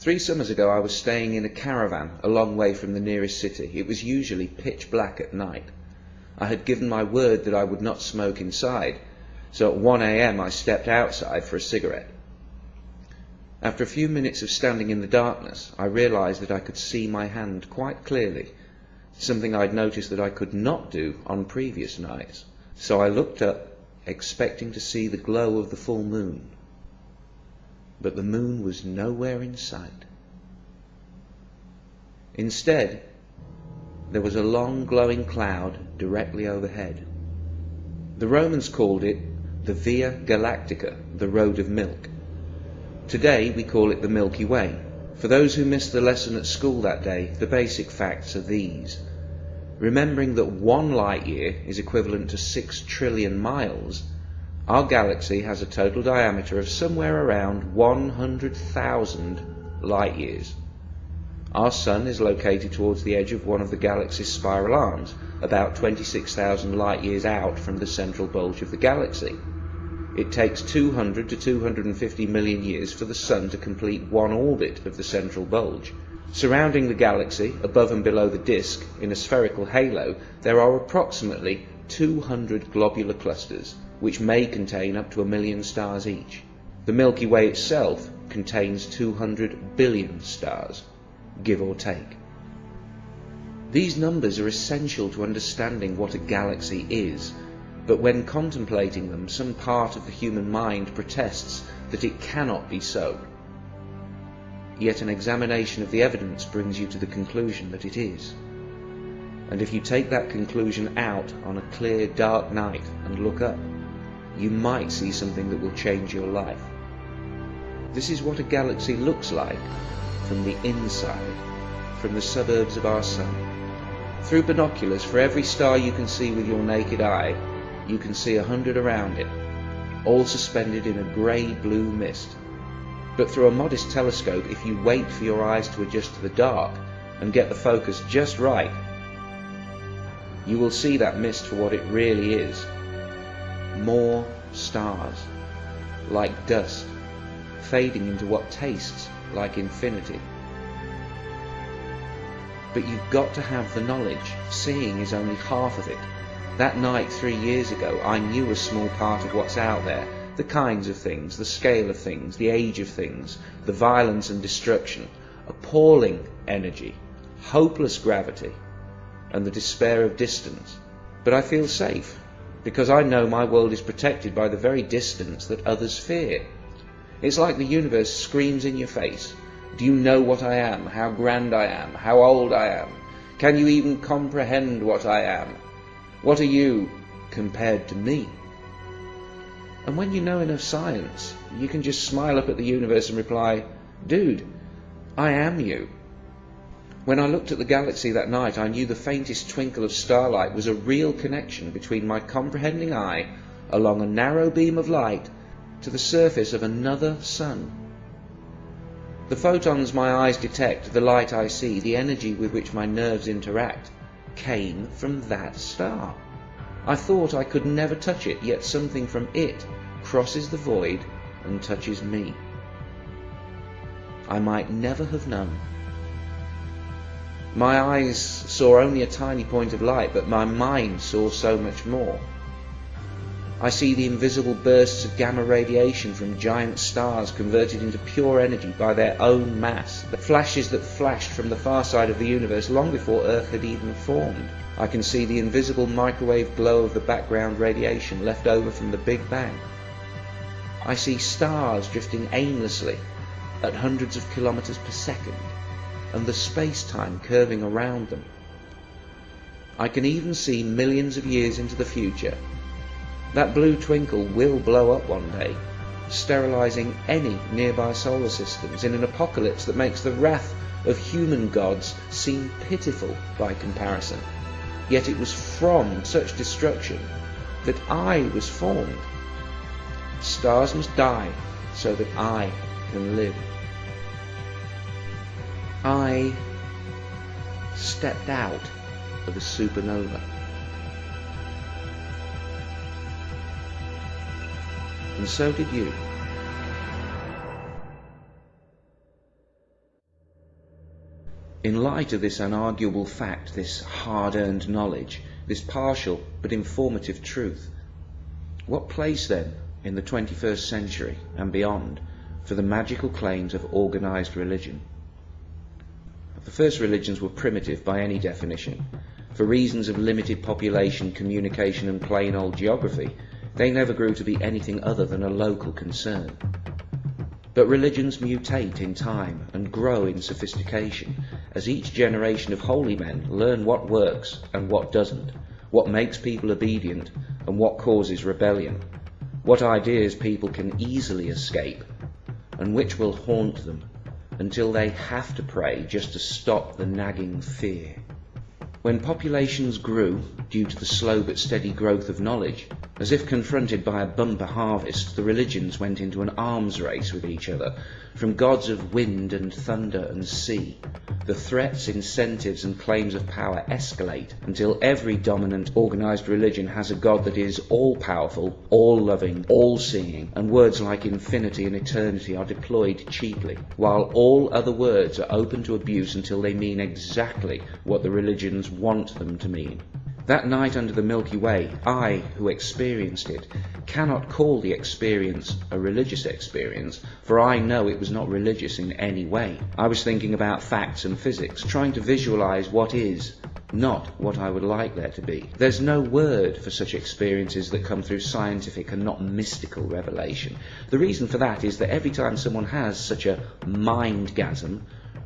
3 summers ago I was staying in a caravan a long way from the nearest city. It was usually pitch black at night. I had given my word that I would not smoke inside, so at 1 a.m. I stepped outside for a cigarette. After a few minutes of standing in the darkness, I realized that I could see my hand quite clearly, something I'd noticed that I could not do on previous nights. So I looked up, expecting to see the glow of the full moon. But the moon was nowhere in sight. Instead, there was a long glowing cloud directly overhead. The Romans called it the Via Galactica, the Road of Milk. Today we call it the Milky Way. For those who missed the lesson at school that day, the basic facts are these. Remembering that 1 light year is equivalent to 6 trillion miles, our galaxy has a total diameter of somewhere around 100,000 light years. Our Sun is located towards the edge of one of the galaxy's spiral arms, about 26,000 light years out from the central bulge of the galaxy. It takes 200 to 250 million years for the Sun to complete one orbit of the central bulge. Surrounding the galaxy, above and below the disk, in a spherical halo, there are approximately 200 globular clusters, which may contain up to 1 million stars each. The Milky Way itself contains 200 billion stars, give or take. These numbers are essential to understanding what a galaxy is, but when contemplating them, some part of the human mind protests that it cannot be so. Yet an examination of the evidence brings you to the conclusion that it is. And if you take that conclusion out on a clear, dark night and look up, you might see something that will change your life. This is what a galaxy looks like from the inside, from the suburbs of our Sun. Through binoculars, for every star you can see with your naked eye, you can see 100 around it, all suspended in a grey-blue mist. But through a modest telescope, if you wait for your eyes to adjust to the dark and get the focus just right, you will see that mist for what it really is. More stars, like dust, fading into what tastes like infinity. But you've got to have the knowledge. Seeing is only half of it. That night 3 years ago, I knew a small part of what's out there, the kinds of things, the scale of things, the age of things, the violence and destruction, appalling energy, hopeless gravity, and the despair of distance. But I feel safe, because I know my world is protected by the very distance that others fear. It's like the universe screams in your face. Do you know what I am, how grand I am, how old I am? Can you even comprehend what I am? What are you compared to me? And when you know enough science, you can just smile up at the universe and reply, dude, I am you. When I looked at the galaxy that night, I knew the faintest twinkle of starlight was a real connection between my comprehending eye along a narrow beam of light to the surface of another sun. The photons my eyes detect, the light I see, the energy with which my nerves interact, came from that star. I thought I could never touch it, yet something from it crosses the void and touches me. I might never have known. My eyes saw only a tiny point of light, but my mind saw so much more. I see the invisible bursts of gamma radiation from giant stars converted into pure energy by their own mass, the flashes that flashed from the far side of the universe long before Earth had even formed. I can see the invisible microwave glow of the background radiation left over from the Big Bang. I see stars drifting aimlessly at hundreds of kilometers per second, and the space-time curving around them. I can even see millions of years into the future. That blue twinkle will blow up one day, sterilizing any nearby solar systems in an apocalypse that makes the wrath of human gods seem pitiful by comparison. Yet it was from such destruction that I was formed. Stars must die so that I can live. I stepped out of a supernova. And so did you. In light of this unarguable fact, this hard-earned knowledge, this partial but informative truth, what place then in the 21st century and beyond for the magical claims of organised religion? The first religions were primitive by any definition. For reasons of limited population, communication and plain old geography, they never grew to be anything other than a local concern. But religions mutate in time and grow in sophistication as each generation of holy men learn what works and what doesn't, what makes people obedient and what causes rebellion, what ideas people can easily escape and which will haunt them until they have to pray just to stop the nagging fear. When populations grew, due to the slow but steady growth of knowledge, as if confronted by a bumper harvest, the religions went into an arms race with each other, from gods of wind and thunder and sea. The threats, incentives and claims of power escalate until every dominant organised religion has a god that is all-powerful, all-loving, all-seeing, and words like infinity and eternity are deployed cheaply, while all other words are open to abuse until they mean exactly what the religions want them to mean. That night under the Milky Way, I, who experienced it, cannot call the experience a religious experience, for I know it was not religious in any way. I was thinking about facts and physics, trying to visualize what is, not what I would like there to be. There's no word for such experiences that come through scientific and not mystical revelation. The reason for that is that every time someone has such a mindgasm,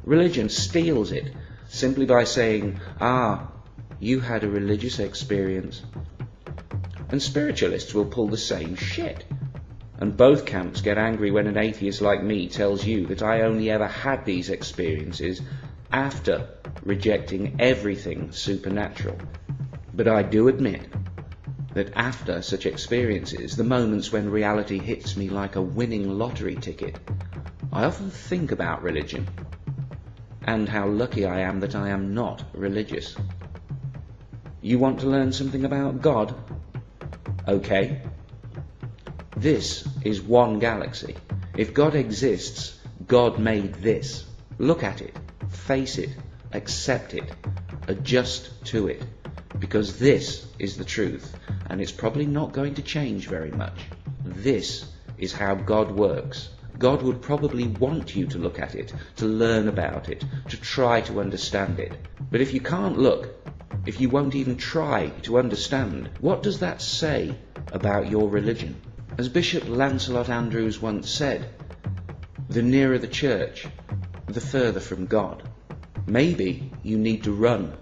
religion steals it, simply by saying, you had a religious experience. And spiritualists will pull the same shit. And both camps get angry when an atheist like me tells you that I only ever had these experiences after rejecting everything supernatural. But I do admit that after such experiences, the moments when reality hits me like a winning lottery ticket, I often think about religion and how lucky I am that I am not religious. You want to learn something about God? Okay. This is one galaxy. If God exists, God made this. Look at it, face it, accept it, adjust to it, because this is the truth, and it's probably not going to change very much. This is how God works. God would probably want you to look at it, to learn about it, to try to understand it. But if you can't look, if you won't even try to understand, what does that say about your religion? As Bishop Lancelot Andrews once said, the nearer the church, the further from God. Maybe you need to run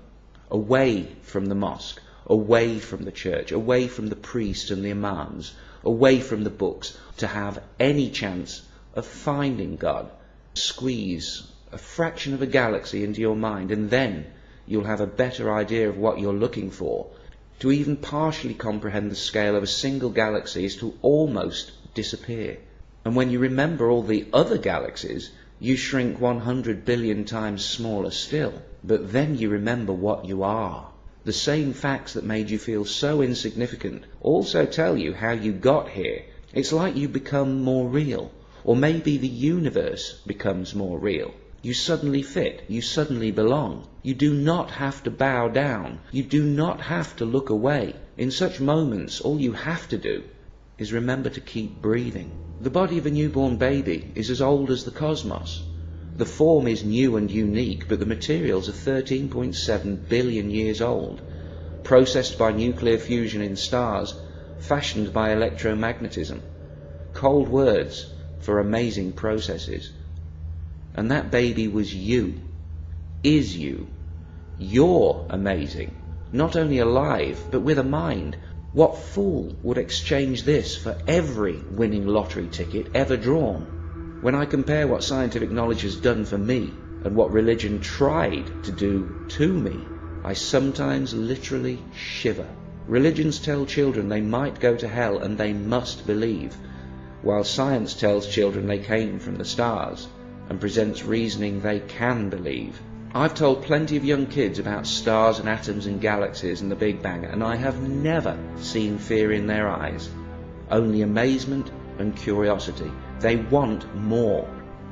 away from the mosque, away from the church, away from the priest and the imams, away from the books, to have any chance of finding God. Squeeze a fraction of a galaxy into your mind, and then you'll have a better idea of what you're looking for. To even partially comprehend the scale of a single galaxy is to almost disappear. And when you remember all the other galaxies, you shrink 100 billion times smaller still. But then you remember what you are. The same facts that made you feel so insignificant also tell you how you got here. It's like you become more real. Or maybe the universe becomes more real. You suddenly fit. You suddenly belong. You do not have to bow down. You do not have to look away. In such moments, all you have to do is remember to keep breathing. The body of a newborn baby is as old as the cosmos. The form is new and unique, but the materials are 13.7 billion years old, processed by nuclear fusion in stars, fashioned by electromagnetism. Cold words for amazing processes. And that baby was you, is you. You're amazing, not only alive, but with a mind. What fool would exchange this for every winning lottery ticket ever drawn? When I compare what scientific knowledge has done for me and what religion tried to do to me, I sometimes literally shiver. Religions tell children they might go to hell and they must believe, while science tells children they came from the stars and presents reasoning they can believe. I've told plenty of young kids about stars and atoms and galaxies and the Big Bang, and I have never seen fear in their eyes, only amazement and curiosity. They want more.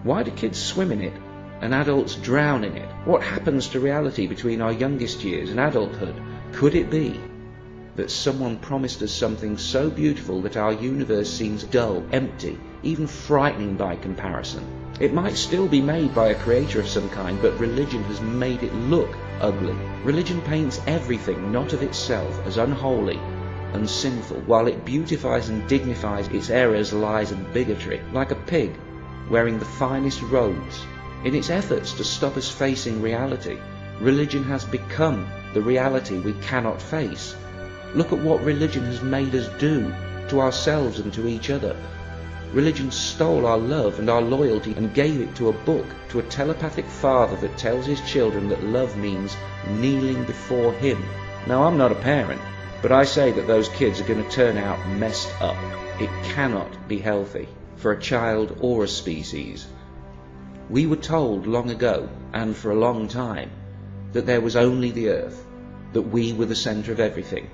Why do kids swim in it? and adults drown in it? What happens to reality between our youngest years and adulthood? Could it be that someone promised us something so beautiful that our universe seems dull, empty, even frightening by comparison? It might still be made by a creator of some kind, but religion has made it look ugly. Religion paints everything not of itself as unholy and sinful, while it beautifies and dignifies its errors, lies and bigotry, like a pig wearing the finest robes. In its efforts to stop us facing reality, religion has become the reality we cannot face. Look at what religion has made us do to ourselves and to each other. Religion stole our love and our loyalty and gave it to a book, to a telepathic father that tells his children that love means kneeling before him. Now, I'm not a parent, but I say that those kids are going to turn out messed up. It cannot be healthy for a child or a species. We were told long ago, and for a long time, that there was only the earth, that we were the centre of everything.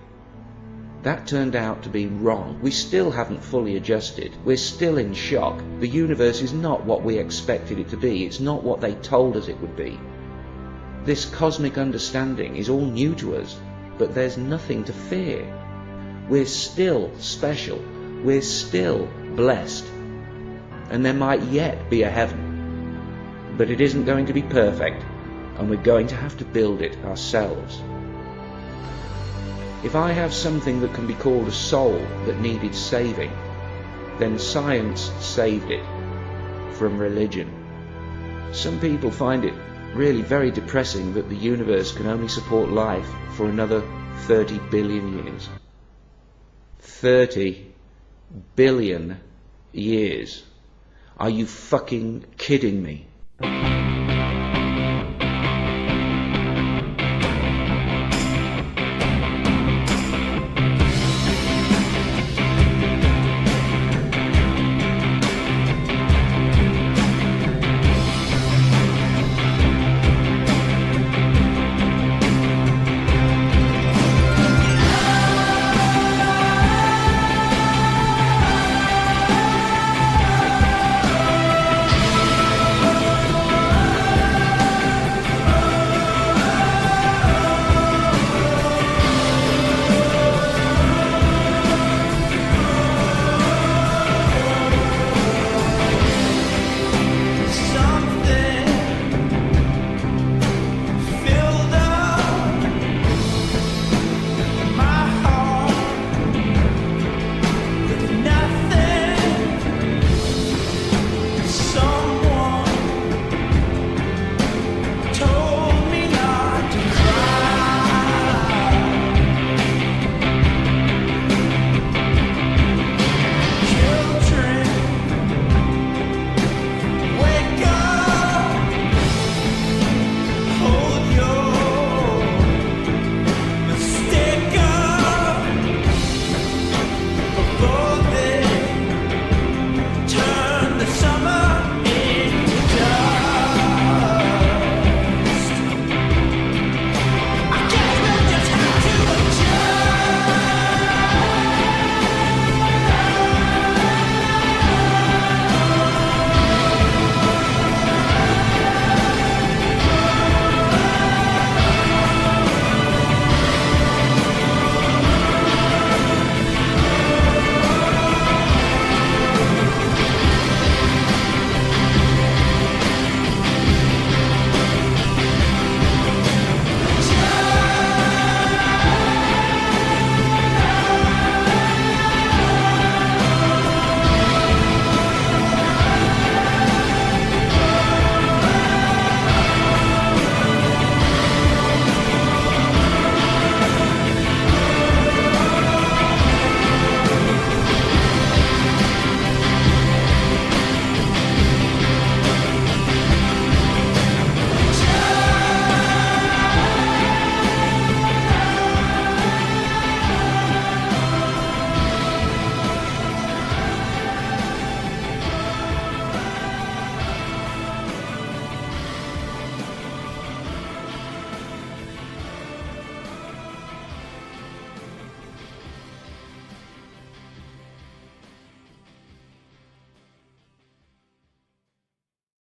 That turned out to be wrong. We still haven't fully adjusted. We're still in shock. The universe is not what we expected it to be. It's not what they told us it would be. This cosmic understanding is all new to us, but there's nothing to fear. We're still special. We're still blessed. And there might yet be a heaven. But it isn't going to be perfect, and we're going to have to build it ourselves. If I have something that can be called a soul that needed saving, then science saved it from religion. Some people find it really very depressing that the universe can only support life for another 30 billion years. 30 billion years. Are you fucking kidding me?